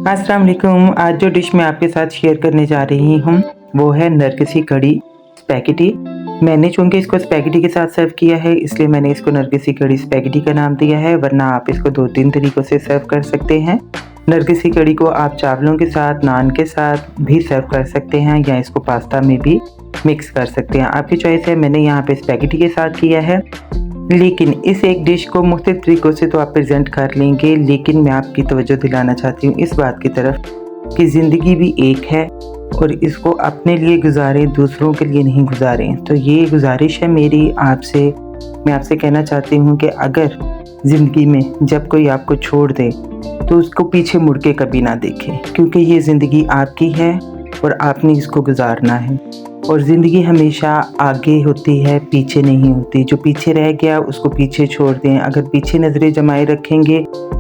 अस्सलाम वालेकुम। आज जो डिश मैं आपके साथ शेयर करने जा रही हूँ वो है नरगिसी कड़ी स्पैगेटी। मैंने चूँकि इसको स्पैगेटी के साथ सर्व किया है इसलिए मैंने इसको नरगिसी कड़ी स्पैगेटी का नाम दिया है, वरना आप इसको 2-3 तरीक़ों से सर्व कर सकते हैं। नरगिसी कड़ी को आप चावलों के साथ, नान के साथ भी सर्व कर सकते हैं या इसको पास्ता में भी मिक्स कर सकते हैं, आपकी चॉइस है। मैंने यहाँ पे स्पैगेटी के साथ किया है, लेकिन इस एक डिश को मुख्तलिफ तरीक़ों से तो आप प्रेजेंट कर लेंगे, लेकिन मैं आपकी तवज्जो दिलाना चाहती हूँ इस बात की तरफ कि ज़िंदगी भी एक है और इसको अपने लिए गुजारें, दूसरों के लिए नहीं गुजारें। तो ये गुजारिश है मेरी आपसे। मैं आपसे कहना चाहती हूँ कि अगर ज़िंदगी में जब कोई आपको छोड़ दे तो उसको पीछे मुड़ के कभी ना देखें, क्योंकि ये ज़िंदगी आपकी है और आपने इसको गुजारना है। और ज़िंदगी हमेशा आगे होती है, पीछे नहीं होती। जो पीछे रह गया उसको पीछे छोड़ दें। अगर पीछे नज़रें जमाए रखेंगे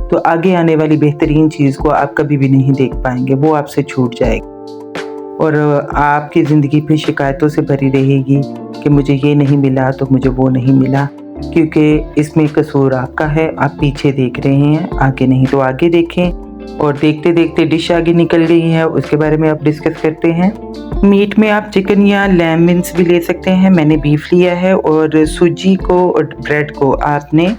तो आगे आने वाली बेहतरीन चीज़ को आप कभी भी नहीं देख पाएंगे, वो आपसे छूट जाएगी और आपकी ज़िंदगी फिर शिकायतों से भरी रहेगी कि मुझे ये नहीं मिला तो मुझे वो नहीं मिला, क्योंकि इसमें कसूर आपका है। आप पीछे देख रहे हैं, आगे नहीं। तो आगे देखें। और देखते देखते डिश आगे निकल गई है, उसके बारे में आप डिस्कस करते हैं। मीट में आप चिकन या लैम मिन्स भी ले सकते हैं, मैंने बीफ लिया है। और सूजी को और ब्रेड को आपने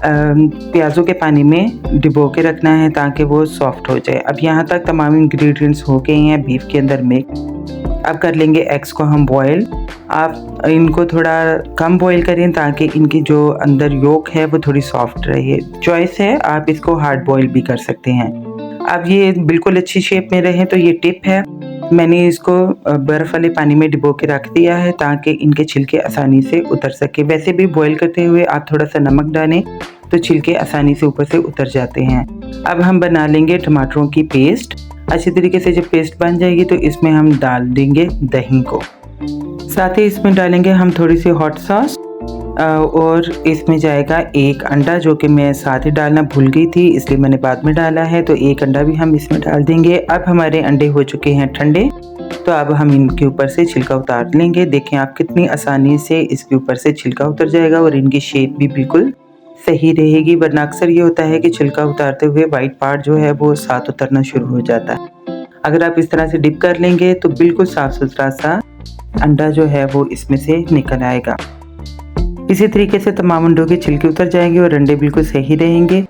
प्याज़ों के पानी में डिबो के रखना है ताकि वो सॉफ्ट हो जाए। अब यहाँ तक तमाम इंग्रेडिएंट्स हो गए हैं बीफ के अंदर मिक्स। अब कर लेंगे एग्स को हम बॉयल। आप इनको थोड़ा कम बॉयल करें ताकि इनकी जो अंदर योक है वो थोड़ी सॉफ्ट रहे। चॉइस है, आप इसको हार्ड बॉयल भी कर सकते हैं। अब ये बिल्कुल अच्छी शेप में रहे तो ये टिप है, मैंने इसको बर्फ़ वाले पानी में डिबो के रख दिया है ताकि इनके छिलके आसानी से उतर सके। वैसे भी बॉईल करते हुए आप थोड़ा सा नमक डालें तो छिलके आसानी से ऊपर से उतर जाते हैं। अब हम बना लेंगे टमाटरों की पेस्ट। अच्छी तरीके से जब पेस्ट बन जाएगी तो इसमें हम डाल देंगे दही को, साथ ही इसमें डालेंगे हम थोड़ी सी हॉट सॉस और इसमें जाएगा 1 अंडा, जो कि मैं साथ ही डालना भूल गई थी इसलिए मैंने बाद में डाला है। तो 1 अंडा भी हम इसमें डाल देंगे। अब हमारे अंडे हो चुके हैं ठंडे, तो अब हम इनके ऊपर से छिलका उतार लेंगे। देखें आप कितनी आसानी से इसके ऊपर से छिलका उतर जाएगा और इनकी शेप भी बिल्कुल सही रहेगी, वरना अक्सर ये होता है कि छिलका उतारते हुए वाइट पार्ट जो है वो साथ उतरना शुरू हो जाता है। अगर आप इस तरह से डिप कर लेंगे तो बिल्कुल साफ़ सुथरा सा अंडा जो है वो इसमें से निकल आएगा। इसी तरीके से तमाम अंडों के छिलके उतर जाएंगे और अंडे बिल्कुल सही रहेंगे।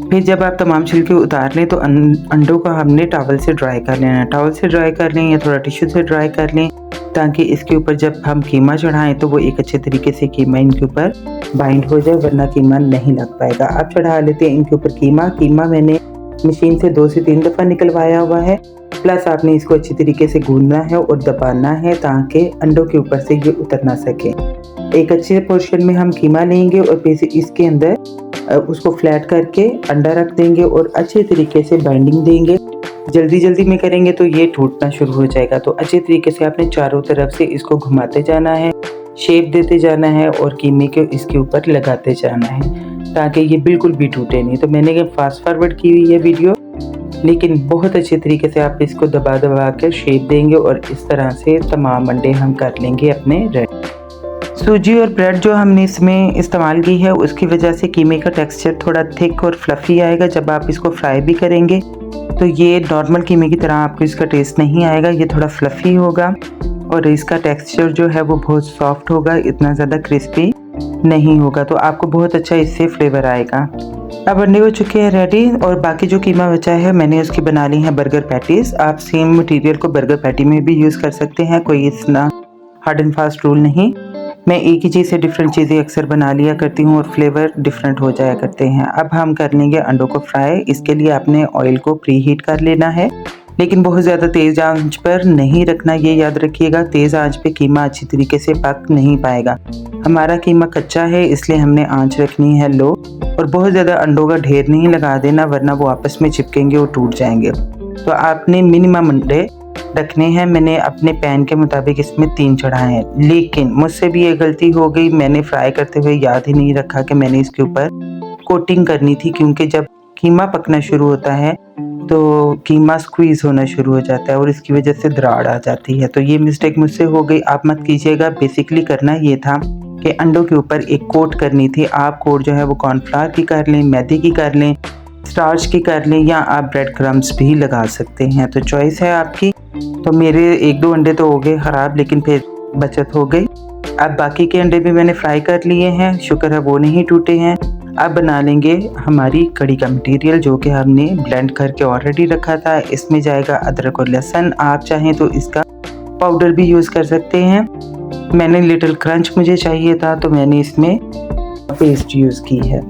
फिर जब आप तमाम छिलके उतार लें तो अंडों को हमने टॉवल से ड्राई कर लेना है। टॉवल से ड्राई कर लें या थोड़ा टिश्यू से ड्राई कर लें ताकि इसके ऊपर जब हम कीमा चढ़ाएं तो वो एक अच्छे तरीके से कीमा इनके ऊपर बाइंड हो जाए, वरना कीमा नहीं लग पाएगा। अब चढ़ा लेते हैं इनके ऊपर कीमा मैंने मशीन से 2 से 3 दफ़ा निकलवाया हुआ है। प्लस आपने इसको अच्छी तरीके से गूंदना है और दबाना है ताकि अंडों के ऊपर से ये उतर ना सके। एक अच्छे पोर्शन में हम कीमा लेंगे और फिर इसके अंदर उसको फ्लैट करके अंडा रख देंगे और अच्छे तरीके से बाइंडिंग देंगे। जल्दी में करेंगे तो ये टूटना शुरू हो जाएगा। तो अच्छे तरीके से आपने चारों तरफ से इसको घुमाते जाना है, शेप देते जाना है और कीमे को इसके ऊपर लगाते जाना है ताकि ये बिल्कुल भी टूटे नहीं। तो मैंने फास्ट फॉरवर्ड की हुई है वीडियो, लेकिन बहुत अच्छे तरीके से आप इसको दबा कर शेप देंगे और इस तरह से तमाम अंडे हम कर लेंगे अपने रेडी। सूजी और ब्रेड जो हमने इसमें इस्तेमाल की है उसकी वजह से कीमे का टेक्सचर थोड़ा थिक और फ्लफ़ी आएगा। जब आप इसको फ्राई भी करेंगे तो ये नॉर्मल कीमे की तरह आपको इसका टेस्ट नहीं आएगा, ये थोड़ा फ्लफ़ी होगा और इसका टेक्सचर जो है वो बहुत सॉफ्ट होगा, इतना ज़्यादा क्रिस्पी नहीं होगा। तो आपको बहुत अच्छा इससे फ्लेवर आएगा। अब अंडे हो चुके हैं रेडी और बाकी जो कीमा बचा है मैंने उसकी बना ली है बर्गर पैटीज़। आप सेम मटेरियल को बर्गर पैटी में भी यूज़ कर सकते हैं, कोई इतना हार्ड एंड फास्ट रूल नहीं। मैं एक ही चीज़ से डिफरेंट चीज़ें अक्सर बना लिया करती हूँ और फ्लेवर डिफरेंट हो जाया करते हैं। अब हम कर लेंगे अंडों को फ्राई। इसके लिए आपने ऑयल को प्री हीट कर लेना है, लेकिन बहुत ज़्यादा तेज़ आंच पर नहीं रखना, ये याद रखिएगा। तेज़ आंच पे कीमा अच्छी तरीके से पक नहीं पाएगा। हमारा कीमा कच्चा है इसलिए हमने आंच रखनी है लो, और बहुत ज़्यादा अंडों का ढेर नहीं लगा देना वरना वो आपस में चिपकेंगे और टूट जाएंगे। तो आपने मिनिमम अंडे रखने हैं। मैंने अपने पैन के मुताबिक इसमें 3 चढ़ाए हैं, लेकिन मुझसे भी ये गलती हो गई, मैंने फ्राई करते हुए याद ही नहीं रखा कि मैंने इसके ऊपर कोटिंग करनी थी, क्योंकि जब कीमा पकना शुरू होता है तो कीमा स्क्वीज होना शुरू हो जाता है और इसकी वजह से दरार आ जाती है। तो ये मिस्टेक मुझसे हो गई, आप मत कीजिएगा। बेसिकली करना ये था कि अंडों के ऊपर एक कोट करनी थी। आप कोट जो है वो कॉर्नफ्लावर की कर लें, मैदे की कर लें, स्टार्च की कर लें या आप ब्रेड क्रम्स भी लगा सकते हैं, तो चॉइस है आपकी। तो मेरे 1-2 अंडे तो हो गए ख़राब, लेकिन फिर बचत हो गई। अब बाकी के अंडे भी मैंने फ्राई कर लिए हैं, शुक्र है वो नहीं टूटे हैं। अब बना लेंगे हमारी कड़ी का मटेरियल, जो कि हमने ब्लेंड करके ऑलरेडी रखा था। इसमें जाएगा अदरक और लहसुन, आप चाहें तो इसका पाउडर भी यूज़ कर सकते हैं। मैंने लिटिल क्रंच मुझे चाहिए था, तो मैंने इसमें पेस्ट यूज़ की है।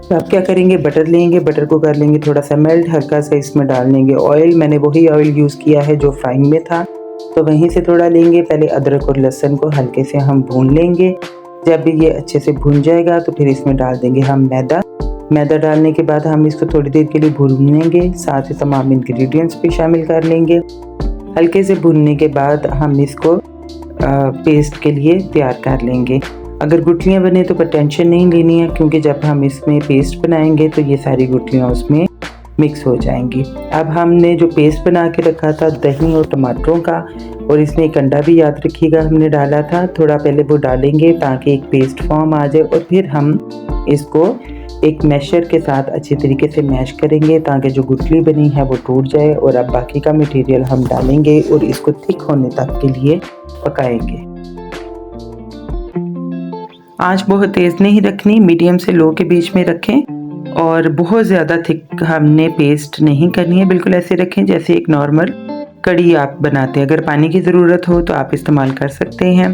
तो आप क्या करेंगे, बटर लेंगे, बटर को कर लेंगे थोड़ा सा मेल्ट, हल्का सा इसमें डाल लेंगे ऑयल। मैंने वही ऑयल यूज़ किया है जो फ्राइंग में था, तो वहीं से थोड़ा लेंगे। पहले अदरक और लहसुन को हल्के से हम भून लेंगे। जब ये अच्छे से भून जाएगा तो फिर इसमें डाल देंगे हम मैदा डालने के बाद हम इसको थोड़ी देर के लिए भूनेंगे, साथ ही तमाम इंग्रेडिएंट्स भी शामिल कर लेंगे। हल्के से भूनने के बाद हम इसको पेस्ट के लिए तैयार कर लेंगे। अगर गुठलियाँ बने तो कोई टेंशन नहीं लेनी है, क्योंकि जब हम इसमें पेस्ट बनाएंगे तो ये सारी गुठलियाँ उसमें मिक्स हो जाएंगी। अब हमने जो पेस्ट बना के रखा था दही और टमाटरों का, और इसमें एक अंडा भी याद रखिएगा हमने डाला था, थोड़ा पहले वो डालेंगे ताकि एक पेस्ट फॉर्म आ जाए, और फिर हम इसको एक मैशर के साथ अच्छी तरीके से मैश करेंगे ताकि जो गुठली बनी है वो टूट जाए। और अब बाकी का मटेरियल हम डालेंगे और इसको थिक होने तक के लिए पकाएंगे। आंच बहुत तेज़ नहीं रखनी, मीडियम से लो के बीच में रखें, और बहुत ज़्यादा थिक हमने पेस्ट नहीं करनी है, बिल्कुल ऐसे रखें जैसे एक नॉर्मल कड़ी आप बनाते हैं। अगर पानी की ज़रूरत हो तो आप इस्तेमाल कर सकते हैं।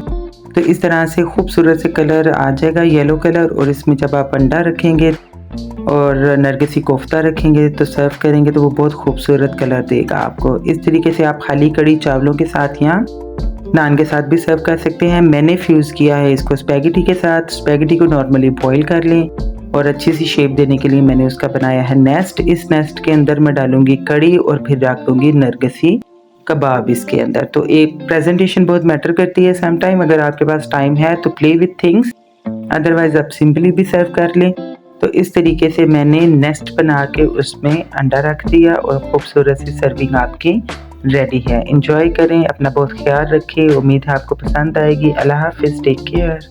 तो इस तरह से खूबसूरत से कलर आ जाएगा, येलो कलर। और इसमें जब आप अंडा रखेंगे और नरगिसी कोफ्ता रखेंगे तो सर्व करेंगे तो वो बहुत खूबसूरत कलर देगा आपको। इस तरीके से आप खाली कड़ी चावलों के साथ या नान के साथ भी सर्व कर सकते हैं। मैंने फ्यूज़ किया है इसको स्पैगेटी के साथ। स्पैगेटी को नॉर्मली बॉईल कर लें और अच्छी सी शेप देने के लिए मैंने उसका बनाया है नेस्ट। इस नेस्ट के अंदर मैं डालूंगी कड़ी और फिर रख दूंगी नरगिसी कबाब इसके अंदर। तो एक प्रेजेंटेशन बहुत मैटर करती है सम टाइम। अगर आपके पास टाइम है तो प्ले विथ थिंग्स, अदरवाइज आप सिंपली भी सर्व कर लें। तो इस तरीके से मैंने नेस्ट बना के उसमें अंडा रख दिया और खूबसूरत सी सर्विंग आपकी रेडी है। एंजॉय करें, अपना बहुत ख्याल रखें। उम्मीद है आपको पसंद आएगी। अल्लाह हाफिज़, टेक केयर।